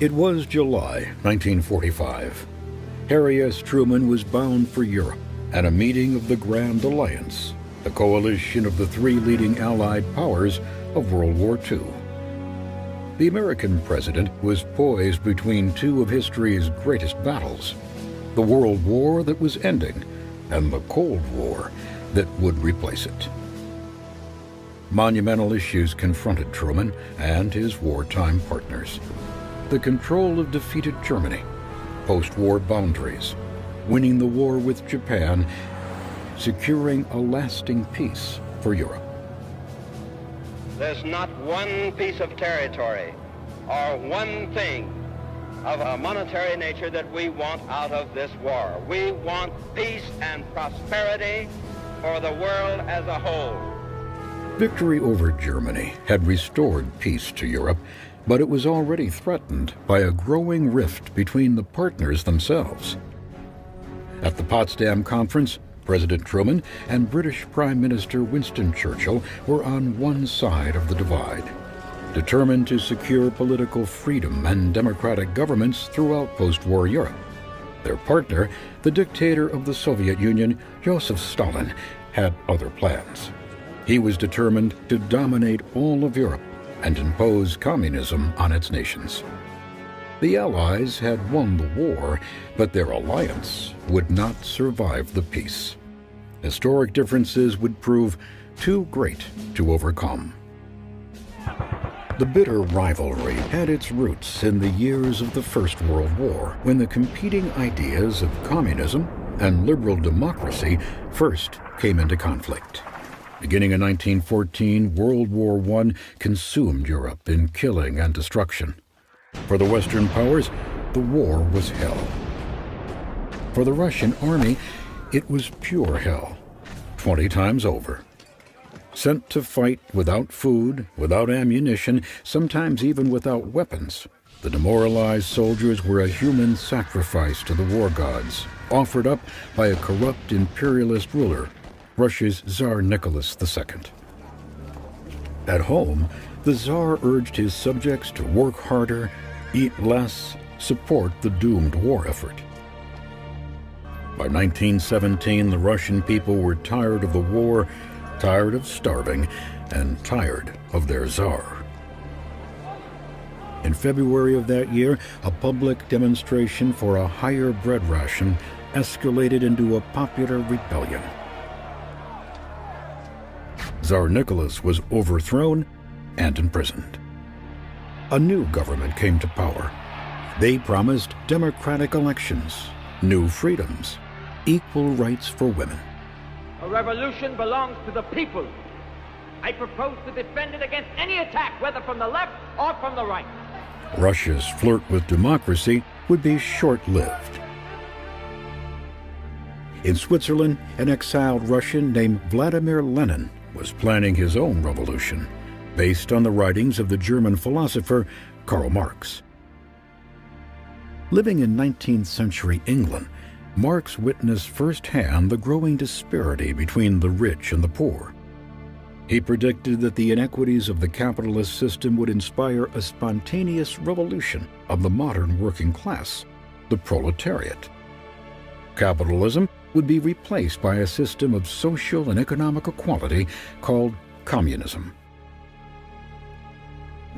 It was July 1945. Harry S. Truman was bound for Europe at a meeting of the Grand Alliance, the coalition of the three leading Allied powers of World War II. The American president was poised between two of history's greatest battles, the World War that was ending and the Cold War that would replace it. Monumental issues confronted Truman and his wartime partners: the control of defeated Germany, post-war boundaries, winning the war with Japan, securing a lasting peace for Europe. There's not one piece of territory or one thing of a monetary nature that we want out of this war. We want peace and prosperity for the world as a whole. Victory over Germany had restored peace to Europe, but it was already threatened by a growing rift between the partners themselves. At the Potsdam Conference, President Truman and British Prime Minister Winston Churchill were on one side of the divide, determined to secure political freedom and democratic governments throughout post-war Europe. Their partner, the dictator of the Soviet Union, Joseph Stalin, had other plans. He was determined to dominate all of Europe and impose communism on its nations. The Allies had won the war, but their alliance would not survive the peace. Historic differences would prove too great to overcome. The bitter rivalry had its roots in the years of the First World War, when the competing ideas of communism and liberal democracy first came into conflict. Beginning in 1914, World War I consumed Europe in killing and destruction. For the Western powers, the war was hell. For the Russian army, it was pure hell, 20 times over. Sent to fight without food, without ammunition, sometimes even without weapons, the demoralized soldiers were a human sacrifice to the war gods, offered up by a corrupt imperialist ruler, Russia's Tsar Nicholas II. At home, the Tsar urged his subjects to work harder, eat less, support the doomed war effort. By 1917, the Russian people were tired of the war, tired of starving, and tired of their Tsar. In February of that year, a public demonstration for a higher bread ration escalated into a popular rebellion. Tsar Nicholas was overthrown and imprisoned. A new government came to power. They promised democratic elections, new freedoms, equal rights for women. A revolution belongs to the people. I propose to defend it against any attack, whether from the left or from the right. Russia's flirt with democracy would be short-lived. In Switzerland, an exiled Russian named Vladimir Lenin was planning his own revolution, based on the writings of the German philosopher Karl Marx. Living in 19th century England, Marx witnessed firsthand the growing disparity between the rich and the poor. He predicted that the inequities of the capitalist system would inspire a spontaneous revolution of the modern working class, the proletariat. Capitalism would be replaced by a system of social and economic equality called communism.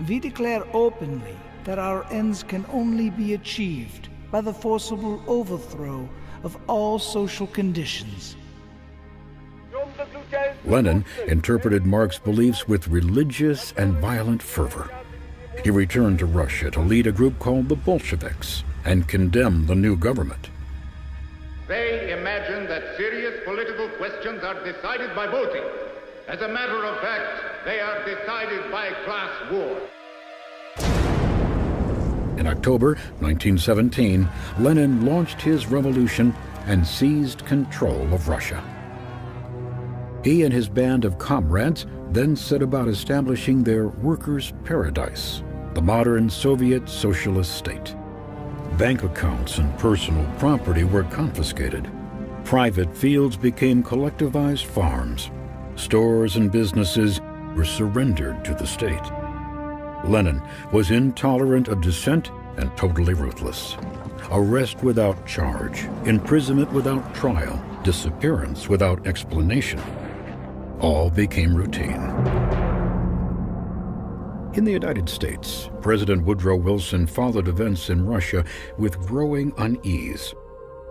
We declare openly that our ends can only be achieved by the forcible overthrow of all social conditions. Lenin interpreted Marx's beliefs with religious and violent fervor. He returned to Russia to lead a group called the Bolsheviks and condemn the new government. They imagine that serious political questions are decided by voting. As a matter of fact, they are decided by class war. In October 1917, Lenin launched his revolution and seized control of Russia. He and his band of comrades then set about establishing their workers' paradise, the modern Soviet socialist state. Bank accounts and personal property were confiscated. Private fields became collectivized farms. Stores and businesses were surrendered to the state. Lenin was intolerant of dissent and totally ruthless. Arrest without charge, imprisonment without trial, disappearance without explanation. All became routine. In the United States, President Woodrow Wilson followed events in Russia with growing unease.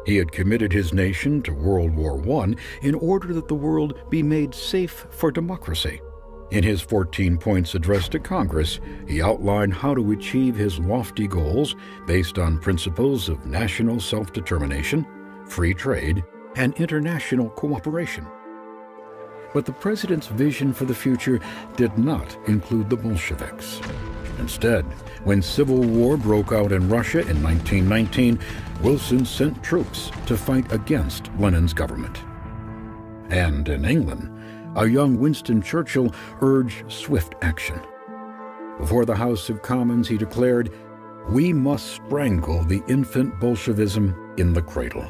He had committed his nation to World War I in order that the world be made safe for democracy. In his 14 points address to Congress, he outlined how to achieve his lofty goals based on principles of national self-determination, free trade, and international cooperation. But the president's vision for the future did not include the Bolsheviks. Instead, when civil war broke out in Russia in 1919, Wilson sent troops to fight against Lenin's government. And in England, a young Winston Churchill urged swift action. Before the House of Commons, he declared, "We must strangle the infant Bolshevism in the cradle."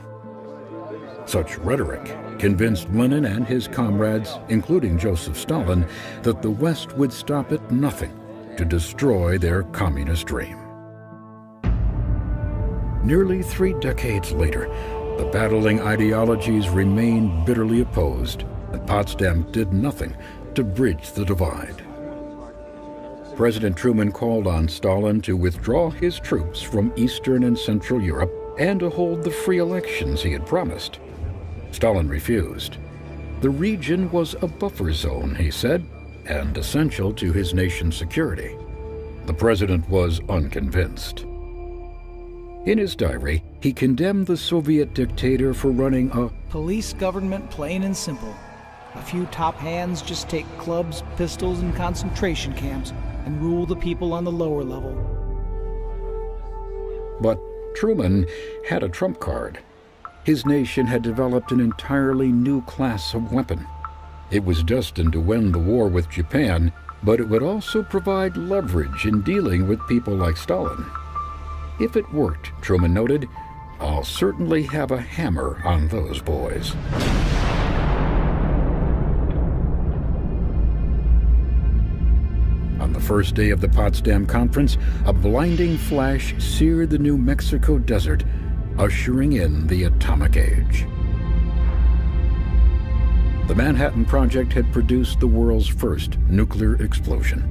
Such rhetoric convinced Lenin and his comrades, including Joseph Stalin, that the West would stop at nothing to destroy their communist dream. Nearly 3 decades later, the battling ideologies remained bitterly opposed, and Potsdam did nothing to bridge the divide. President Truman called on Stalin to withdraw his troops from Eastern and Central Europe and to hold the free elections he had promised. Stalin refused. The region was a buffer zone, he said, and essential to his nation's security. The president was unconvinced. In his diary, he condemned the Soviet dictator for running a police government, plain and simple. A few top hands just take clubs, pistols, and concentration camps and rule the people on the lower level. But Truman had a trump card. His nation had developed an entirely new class of weapon. It was destined to win the war with Japan, but it would also provide leverage in dealing with people like Stalin. If it worked, Truman noted, I'll certainly have a hammer on those boys. On the first day of the Potsdam Conference, a blinding flash seared the New Mexico desert, ushering in the atomic age. The Manhattan Project had produced the world's first nuclear explosion.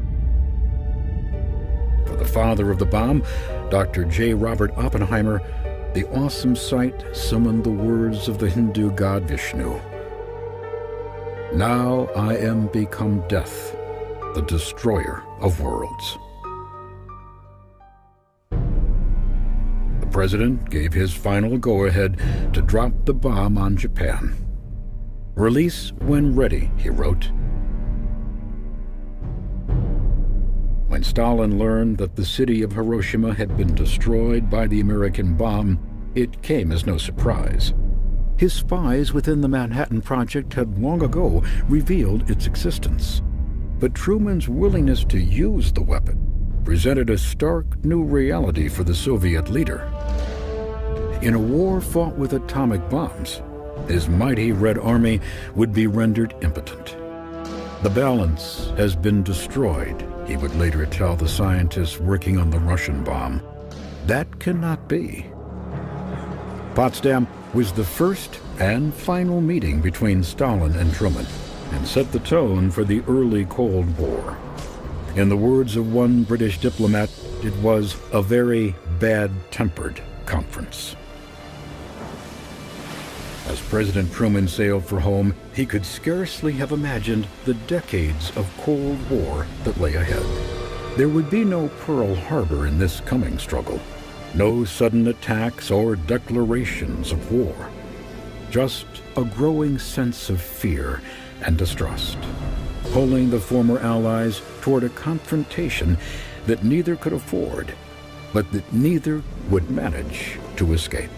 For the father of the bomb, Dr. J. Robert Oppenheimer, the awesome sight summoned the words of the Hindu god Vishnu. Now I am become death, the destroyer of worlds. The president gave his final go-ahead to drop the bomb on Japan. Release when ready, he wrote. When Stalin learned that the city of Hiroshima had been destroyed by the American bomb, it came as no surprise. His spies within the Manhattan Project had long ago revealed its existence. But Truman's willingness to use the weapon presented a stark new reality for the Soviet leader. In a war fought with atomic bombs, his mighty Red Army would be rendered impotent. The balance has been destroyed, he would later tell the scientists working on the Russian bomb. That cannot be. Potsdam was the first and final meeting between Stalin and Truman, and set the tone for the early Cold War. In the words of one British diplomat, it was a very bad-tempered conference. As President Truman sailed for home, he could scarcely have imagined the decades of Cold War that lay ahead. There would be no Pearl Harbor in this coming struggle, no sudden attacks or declarations of war, just a growing sense of fear and distrust, pulling the former allies toward a confrontation that neither could afford, but that neither would manage to escape.